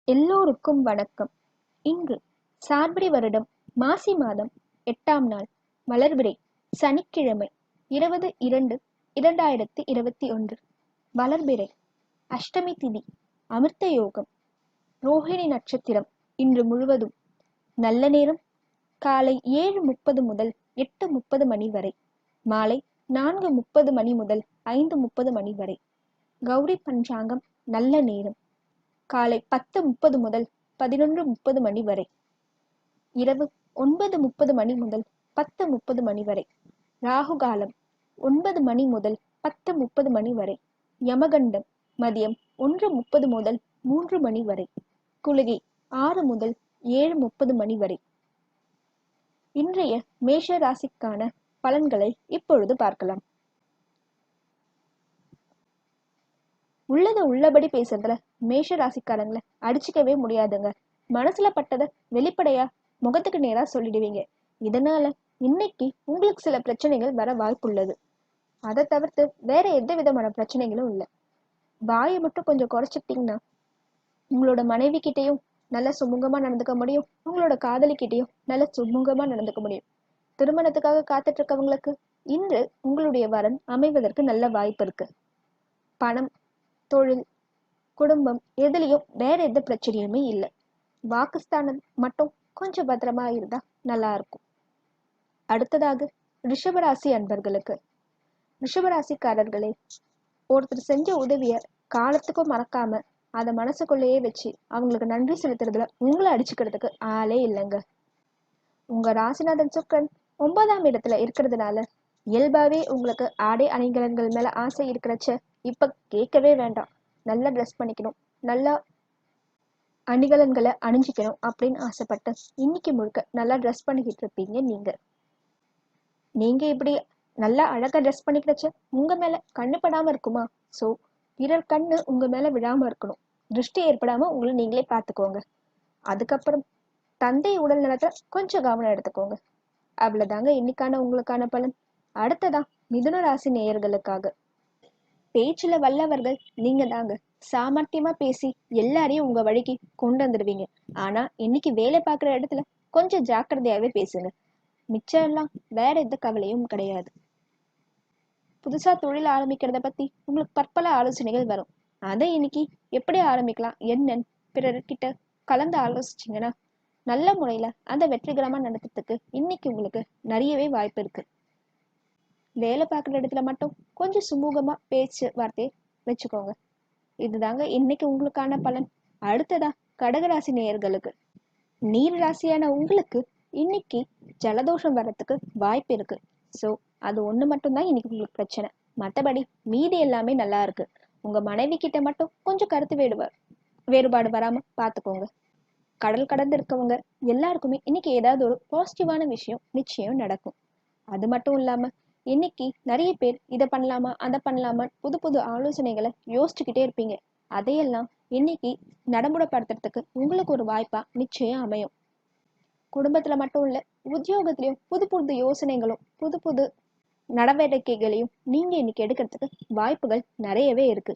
எல்லோருக்கும் வணக்கம். இன்று சார்பரி வருடம் மாசி மாதம் 8ஆம் நாள் வளர்பிறை சனிக்கிழமை 20/2/2021. வளர்பிறை அஷ்டமி திதி, அமிர்த யோகம், ரோஹிணி நட்சத்திரம். இன்று முழுவதும் நல்ல நேரம் காலை 7:30 முதல் 8:30 மணி வரை, மாலை 4:30 மணி முதல் 5:30 மணி வரை. கௌரி பஞ்சாங்கம் நல்ல நேரம் காலை 10:30 முதல் 11:30 மணி வரை, இரவு 9:30 மணி முதல் 10:30 மணி வரை. ராகு காலம் 9 மணி முதல் 10:30 மணி வரை. யமகண்டம் மதியம் 1:30 முதல் 3 மணி வரை. குளிகை 6 முதல் 7:30 மணி வரை. இன்றைய மேஷ ராசிக்கான பலன்களை இப்பொழுது பார்க்கலாம். உள்ளதை உள்ளபடி பேசுறதுல மேஷ ராசிக்காரங்களை அடிச்சுக்கவே முடியாதுங்க. மனசுல பட்டதை வெளிப்படையா முகத்துக்கு நேரா சொல்லிடுவீங்க. இதனால இன்னைக்கு உங்களுக்கு சில பிரச்சனைகள் வர வாய்ப்புள்ளது. அதை தவிர்த்து வேற எந்த விதமான பிரச்சனைகளும் இல்லை. வாயை மட்டும் கொஞ்சம் குறைச்சிட்டீங்கன்னா உங்களோட மனைவி கிட்டையும் நல்ல சுமூகமா நடந்துக்க முடியும். உங்களோட காதலி கிட்டையும் நல்ல சுமூகமா நடந்துக்க முடியும். திருமணத்துக்காக காத்துட்டு இருக்கவங்களுக்கு இன்று உங்களுடைய வரன் அமைவதற்கு நல்ல வாய்ப்பு இருக்கு. பணம், தொழில், குடும்பம் எதுலயும் வேற எந்த பிரச்சனையுமே இல்லை. வாக்குஸ்தானம் மட்டும் கொஞ்சம் பத்திரமா இருந்தா நல்லா இருக்கும். அடுத்ததாக ரிஷபராசி அன்பர்களுக்கு. ரிஷபராசிக்காரர்களே, ஒருத்தர் செஞ்ச உதவிய காலத்துக்கும் மறக்காம அதை மனசுக்குள்ளேயே வச்சு அவங்களுக்கு நன்றி செலுத்துறதுல உங்களை அடிச்சுக்கிறதுக்கு ஆளே இல்லைங்க. உங்க ராசிநாதன் சுக்கரன் 9ஆம் இடத்துல இருக்கிறதுனால இயல்பாவே உங்களுக்கு ஆடை அணிகலன்கள் மேல ஆசை இருக்கிறச்ச இப்ப கேட்கவே வேண்டாம். நல்லா ட்ரெஸ் பண்ணிக்கணும், நல்லா அணிகலன்களை அணிஞ்சிக்கணும் அப்படின்னு ஆசைப்பட்டு இன்னைக்கு முழுக்க நல்லா ட்ரெஸ் பண்ணிக்கிட்டு இருப்பீங்க. நீங்க இப்படி நல்லா அழகா ட்ரெஸ் பண்ணிக்கிறச்ச உங்க மேல கண்ணு படாம இருக்குமா? சோ பிறர் கண்ணு உங்க மேல விழாம இருக்கணும், திருஷ்டி ஏற்படாம உங்களை நீங்களே பார்த்துக்கோங்க. அதுக்கப்புறம் தந்தை உடல் நலத்தை கொஞ்சம் கவனம் எடுத்துக்கோங்க. அவ்வளவுதாங்க இன்னைக்கான உங்களுக்கான பலன். அடுத்ததா மிதுன ராசி நேயர்களுக்காக. பேச்சுல வல்லவர்கள் நீங்க தாங்க. சாமர்த்தியமா பேசி எல்லாரையும் உங்க வழிக்கு கொண்டு வந்துடுவீங்க. ஆனா இன்னைக்கு வேலை பார்க்குற இடத்துல கொஞ்சம் ஜாக்கிரதையாவே பேசுங்க. மிச்சம் எல்லாம் வேற எந்த கவலையும் கிடையாது. புதுசா தொழில் ஆரம்பிக்கிறத பத்தி உங்களுக்கு பற்பல ஆலோசனைகள் வரும். அதை இன்னைக்கு எப்படி ஆரம்பிக்கலாம் என்னன்னு பிறர்கிட்ட கலந்து ஆலோசிச்சிங்கன்னா நல்ல முறையில அந்த வெற்றிகரமா நடத்துறதுக்கு இன்னைக்கு உங்களுக்கு நிறையவே வாய்ப்பு இருக்கு. வேலை பார்க்குற இடத்துல மட்டும் கொஞ்சம் சுமூகமா பேச்சு வார்த்தையை வச்சுக்கோங்க. இதுதாங்க இன்னைக்கு உங்களுக்கான பலன். அடுத்ததா கடகராசி நேயர்களுக்கு. நீர் ராசியான உங்களுக்கு இன்னைக்கு ஜலதோஷம் வர்றதுக்கு வாய்ப்பு இருக்கு. ஸோ அது ஒண்ணு மட்டும்தான் இன்னைக்கு உங்களுக்கு பிரச்சனை. மற்றபடி மீதி எல்லாமே நல்லா இருக்கு. உங்க மனைவி கிட்ட மட்டும் கொஞ்சம் கருத்து வேறுபாடு வராம பார்த்துக்கோங்க. கடல் கடந்து இருக்கவங்க எல்லாருக்குமே இன்னைக்கு ஏதாவது ஒரு பாசிட்டிவான விஷயம் நிச்சயம் நடக்கும். அது மட்டும் இல்லாம இன்னைக்கு நிறைய பேர் இதை பண்ணலாமா அதை பண்ணலாமா புது புது ஆலோசனைகளை யோசிச்சுக்கிட்டே இருப்பீங்க. அதையெல்லாம் இன்னைக்கு நடைமுறைப்படுத்துறதுக்கு உங்களுக்கு ஒரு வாய்ப்பா நிச்சயம் அமையும். குடும்பத்துல மட்டும் இல்ல, உத்தியோகத்திலையும் புது புது யோசனைகளும் புது புது நடவடிக்கைகளையும் நீங்க இன்னைக்கு எடுக்கிறதுக்கு வாய்ப்புகள் நிறையவே இருக்கு.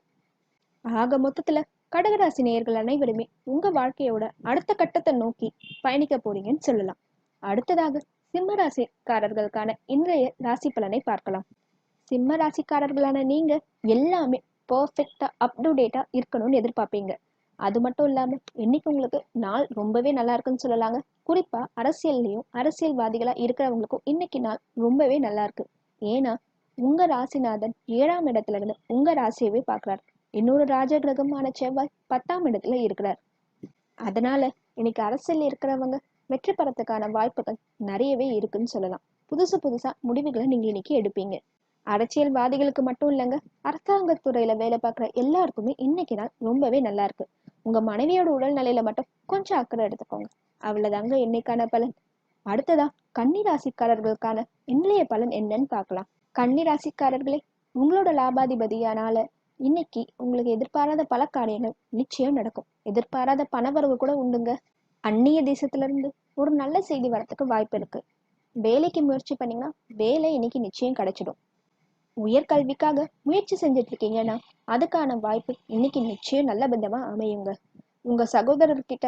ஆக மொத்தத்துல கடகராசி நேயர்கள் அனைவருமே உங்க வாழ்க்கையோட அடுத்த கட்டத்தை நோக்கி பயணிக்க போறீங்கன்னு சொல்லலாம். அடுத்ததாக சிம்ம ராசிக்காரர்களுக்கான இன்றைய ராசி பலனை பார்க்கலாம். சிம்ம ராசிக்காரர்களான நீங்க எல்லாமே பர்ஃபெக்டா அப் டு டேட்டா இருக்கணும்னு எதிர்பார்ப்பீங்க. அது மட்டும் இல்லாம இன்னைக்கு உங்களுக்கு நாள் ரொம்பவே நல்லா இருக்குன்னு சொல்லலாங்க. குறிப்பா அரசியல்லையும் அரசியல்வாதிகளா இருக்கிறவங்களுக்கும் இன்னைக்கு நாள் ரொம்பவே நல்லா இருக்கு. ஏன்னா உங்க ராசிநாதன் 7ஆம் இடத்துல இருந்து உங்க ராசியவே பார்க்கிறார். இன்னொரு ராஜ கிரகமான செவ்வாய் 10ஆம் இடத்துல இருக்கிறார். அதனால இன்னைக்கு அரசியல் இருக்கிறவங்க வெற்றி பெறத்துக்கான வாய்ப்புகள் நிறையவே இருக்குன்னு சொல்லலாம். புதுசா முடிவுகளை நீங்க இன்னைக்கு எடுப்பீங்க. அரசியல்வாதிகளுக்கு மட்டும் இல்லைங்க, அரசாங்கத்துறையில வேலை பார்க்குற எல்லாருக்குமே இன்னைக்கு நாள் ரொம்பவே நல்லா இருக்கு. உங்க மனைவியோட உடல்நிலையில மட்டும் கொஞ்சம் அக்கறை எடுத்துக்கோங்க. அவ்வளவுதாங்க இன்னைக்கான பலன். அடுத்ததா கன்னி ராசிக்காரர்களுக்கான இன்றைய பலன் என்னன்னு பார்க்கலாம். கன்னி ராசிக்காரர்களே, உங்களோட லாபாதிபதியானால இன்னைக்கு உங்களுக்கு எதிர்பாராத பல காரியங்கள் நிச்சயம் நடக்கும். எதிர்பாராத பணவரவு கூட உண்டுங்க. அந்நிய தேசத்துல இருந்து ஒரு நல்ல செய்தி வரத்துக்கு வாய்ப்பு இருக்கு. வேலைக்கு முயற்சி பண்ணீங்கன்னா வேலை இன்னைக்கு நிச்சயம் கிடைச்சிடும். உயர்கல்விக்காக முயற்சி செஞ்சுட்டு இருக்கீங்கன்னா அதுக்கான வாய்ப்பு இன்னைக்கு நிச்சயம் நல்ல பந்தமா அமையுங்க. உங்க சகோதரர்கிட்ட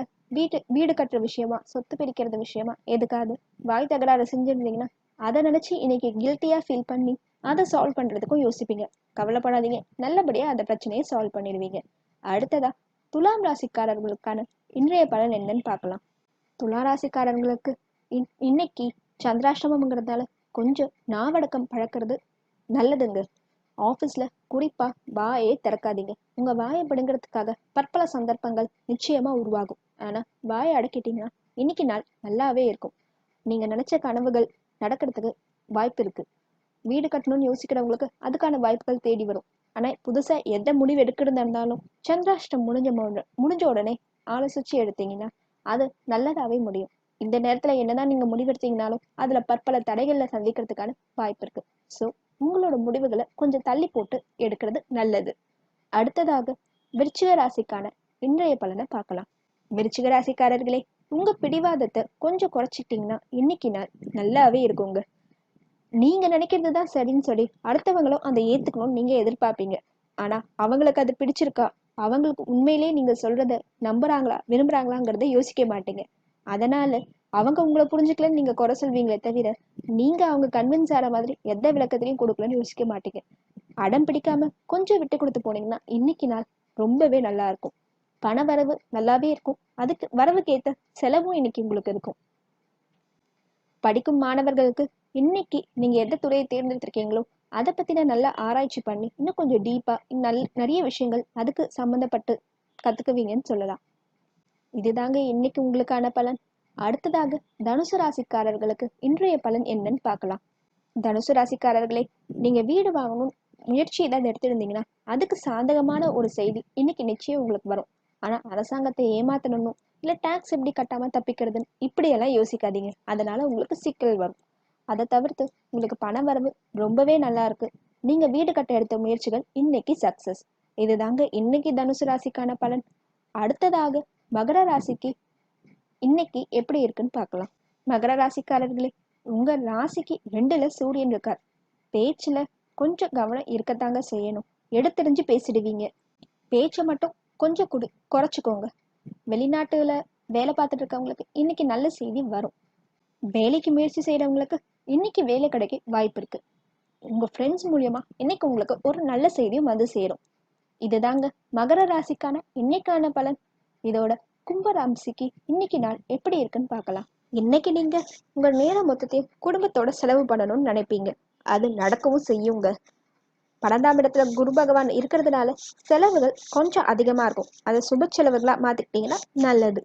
வீடு கட்டுற விஷயமா, சொத்து பிரிக்கிறது விஷயமா எதுக்காவது வாய் தகராறு செஞ்சிருந்தீங்கன்னா அதை நினைச்சு இன்னைக்கு கில்ட்டியா ஃபீல் பண்ணி அதை சால்வ் பண்றதுக்கும் யோசிப்பீங்க. கவலைப்படாதீங்க, நல்லபடியா அந்த பிரச்சனையை சால்வ் பண்ணிடுவீங்க. அடுத்ததா துலாம் ராசிக்காரர்களுக்கான இன்றைய பலன் என்னன்னு பார்க்கலாம். துலா ராசிக்காரங்களுக்கு இன்னைக்கு சந்திராஷ்டமம்ங்கிறதால கொஞ்சம் நாவடக்கம் பழக்கிறது நல்லதுங்க. ஆஃபீஸில் குறிப்பாக வாயே திறக்காதீங்க. உங்கள் வாயை பிடுங்கிறதுக்காக பற்பல சந்தர்ப்பங்கள் நிச்சயமாக உருவாகும். ஆனால் வாயை அடக்கிட்டீங்கன்னா இன்னைக்கு நாள் நல்லாவே இருக்கும். நீங்கள் நினச்ச கனவுகள் நடக்கிறதுக்கு வாய்ப்பு இருக்குது. வீடு கட்டணும்னு யோசிக்கிறவங்களுக்கு அதுக்கான வாய்ப்புகள் தேடி வரும். ஆனால் புதுசாக எந்த முடிவு எடுக்கிறதா இருந்தாலும் சந்திராஷ்டம் முடிஞ்ச உடனே ஆலோசிச்சு எடுத்தீங்கன்னா அது நல்லதாகவே முடியும். இந்த நேரத்தில் என்னதான் நீங்கள் முடிவெடுத்தீங்கனாலும் அதில் பற்பல தடைகளில் சந்திக்கிறதுக்கான வாய்ப்பு இருக்குது. ஸோ உங்களோட முடிவுகளை கொஞ்சம் தள்ளி போட்டு எடுக்கிறது நல்லது. அடுத்ததாக விருச்சிக ராசிக்கான இன்றைய பலனை பார்க்கலாம். விருச்சிக ராசிக்காரர்களே, உங்க பிடிவாதத்தை கொஞ்சம் குறைச்சிட்டீங்கன்னா இன்னைக்கு நாள் நல்லாவே இருக்குங்க. நீங்க நினைக்கிறதுதான் சரின்னு சொல்லி அடுத்தவங்களும் அதை ஏத்துக்கணும்னு நீங்க எதிர்பார்ப்பீங்க. ஆனா அவங்களுக்கு அது பிடிச்சிருக்கா, அவங்களுக்கு உண்மையிலேயே நீங்க சொல்றத நம்புறாங்களா விரும்புறாங்களாங்கிறத யோசிக்க மாட்டீங்க. அதனால அவங்க உங்களை புரிஞ்சுக்கலன்னு நீங்க குறை சொல்வீங்களே தவிர நீங்க அவங்க கன்வின்ஸ் ஆகிற மாதிரி எந்த விளக்கத்திலையும் கொடுக்கலன்னு யோசிக்க மாட்டீங்க. அடம் பிடிக்காம கொஞ்சம் விட்டு கொடுத்து போனீங்கன்னா இன்னைக்கு நாள் ரொம்பவே நல்லா இருக்கும். பண வரவு நல்லாவே இருக்கும். அதுக்கு வரவுக்கு ஏத்த செலவும் இன்னைக்கு உங்களுக்கு இருக்கும். படிக்கும் மாணவர்களுக்கு இன்னைக்கு நீங்க எந்த துறையை தேர்ந்தெடுத்திருக்கீங்களோ அதை பத்தின நல்ல ஆராய்ச்சி பண்ணி இன்னும் கொஞ்சம் டீப்பா நிறைய விஷயங்கள் அதுக்கு சம்மந்தப்பட்டு கத்துக்குவீங்கன்னு சொல்லலாம். இதுதாங்க இன்னைக்கு உங்களுக்கான பலன். அடுத்ததாக தனுசு ராசிக்காரர்களுக்கு இன்றைய பலன் என்னன்னு பார்க்கலாம். தனுசு ராசிக்காரர்களே, நீங்க வீடு வாங்கணும் முயற்சி ஏதாவது எடுத்திருந்தீங்கன்னா அதுக்கு சாதகமான ஒரு செய்தி இன்னைக்கு நிச்சயம் உங்களுக்கு வரும். ஆனா அரசாங்கத்தை ஏமாத்தணும் இல்ல டாக்ஸ் எப்படி கட்டாம தப்பிக்கிறதுன்னு இப்படியெல்லாம் யோசிக்காதீங்க. அதனால உங்களுக்கு சிக்கல் வரும். அதை தவிர்த்து உங்களுக்கு பண வரவு ரொம்பவே நல்லா இருக்கு. நீங்க வீடு கட்ட எடுத்த முயற்சிகள் இன்னைக்கு சக்சஸ். இதுதாங்க இன்னைக்கு தனுசு ராசிக்கான பலன். அடுத்ததாக மகர ராசிக்கு இன்னைக்கு எப்படி இருக்குன்னு பார்க்கலாம். மகர ராசிக்காரர்களே, உங்க ராசிக்கு 2ல சூரியன் இருக்கார். பேச்சுல கொஞ்சம் கவனம் இருக்கத்தாங்க செய்யணும். எடுத்தெறிஞ்சு பேசிடுவீங்க. பேச்சை மட்டும் கொஞ்சம் குறைச்சிக்கோங்க. வெளிநாட்டுல வேலை பார்த்துட்டு இருக்கவங்களுக்கு இன்னைக்கு நல்ல செய்தி வரும். வேலைக்கு முயற்சி செய்யறவங்களுக்கு இன்னைக்கு வேலை கிடைக்க வாய்ப்பு இருக்கு. உங்க ஃப்ரெண்ட்ஸ் மூலியமா இன்னைக்கு உங்களுக்கு ஒரு நல்ல செய்தியும் வந்து சேரும். இதுதாங்க மகர ராசிக்கான இன்னைக்கான பலன். இதோட கும்ப ராசிக்கு இன்னைக்கு நாள் எப்படி இருக்குன்னு பார்க்கலாம். இன்னைக்கு நீங்க உங்க நேரம் மொத்தத்தையும் குடும்பத்தோட செலவு பண்ணணும்னு நினைப்பீங்க. அது நடக்கவும் செய்யுங்க. 12ஆம் இடத்துல குரு பகவான் இருக்கிறதுனால செலவுகள் கொஞ்சம் அதிகமா இருக்கும். அதை சுப செலவுகளா மாத்திக்கிட்டீங்கன்னா நல்லது.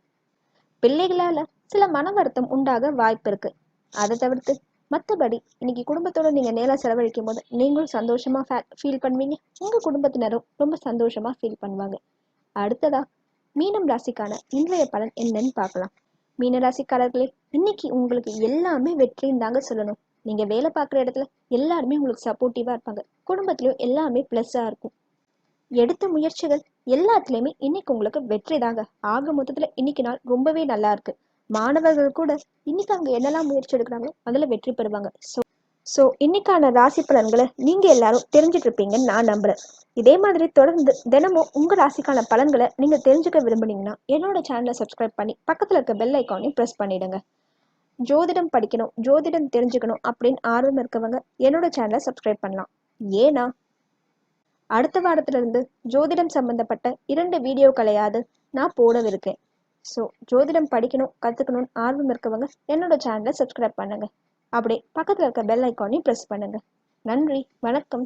பிள்ளைகளால சில மன வருத்தம் உண்டாக வாய்ப்பு இருக்கு. அதை தவிர்த்து மற்றபடி இன்னைக்கு குடும்பத்தோட நீங்க நேரம் செலவழிக்கும் போது நீங்களும் சந்தோஷமா ஃபீல் பண்ணுவீங்க. உங்க குடும்பத்தினரும் ரொம்ப சந்தோஷமா ஃபீல் பண்ணுவாங்க. அடுத்ததா மீனம் ராசிக்கான இன்றைய பலன் என்னன்னு பார்க்கலாம். மீன ராசிக்காரர்களே, இன்னைக்கு உங்களுக்கு எல்லாமே வெற்றின்னு தாங்க சொல்லணும். நீங்க வேலை பார்க்குற இடத்துல எல்லாருமே உங்களுக்கு சப்போர்ட்டிவா இருப்பாங்க. குடும்பத்திலயும் எல்லாமே பிளஸ்ஸா இருக்கும். எடுத்த முயற்சிகள் எல்லாத்துலயுமே இன்னைக்கு உங்களுக்கு வெற்றி தாங்க. ஆக மொத்தத்துல இன்னைக்கு நாள் ரொம்பவே நல்லா இருக்கு. மாணவர்கள் கூட இன்னைக்கு அவங்க என்னெல்லாம் முயற்சி எடுக்கிறாங்களோ அதுல வெற்றி பெறுவாங்க. ஸோ இன்னைக்கான ராசி பலன்களை நீங்க எல்லாரும் தெரிஞ்சுட்டு இருப்பீங்கன்னு நான் நம்புறேன். இதே மாதிரி தொடர்ந்து தினமும் உங்க ராசிக்கான பலன்களை நீங்க தெரிஞ்சுக்க விரும்புனீங்கன்னா என்னோட சேனலை சப்ஸ்கிரைப் பண்ணி பக்கத்துல இருக்க பெல் ஐக்கானையும் ப்ரெஸ் பண்ணிடுங்க. ஜோதிடம் படிக்கணும், ஜோதிடம் தெரிஞ்சுக்கணும் அப்படின்னு ஆர்வம் இருக்கவங்க என்னோட சேனலை சப்ஸ்கிரைப் பண்ணலாம். ஏன்னா அடுத்த வாரத்துல இருந்து ஜோதிடம் சம்பந்தப்பட்ட 2 வீடியோக்களையாவது நான் போடவிருக்கேன். ஸோ ஜோதிடம் படிக்கணும் கத்துக்கணும்னு ஆர்வம் இருக்கவங்க என்னோட சேனலை சப்ஸ்கிரைப் பண்ணுங்க. அப்படியே பக்கத்துல இருக்க பெல் ஐக்கானையும் ப்ரெஸ் பண்ணுங்க. நன்றி, வணக்கம்.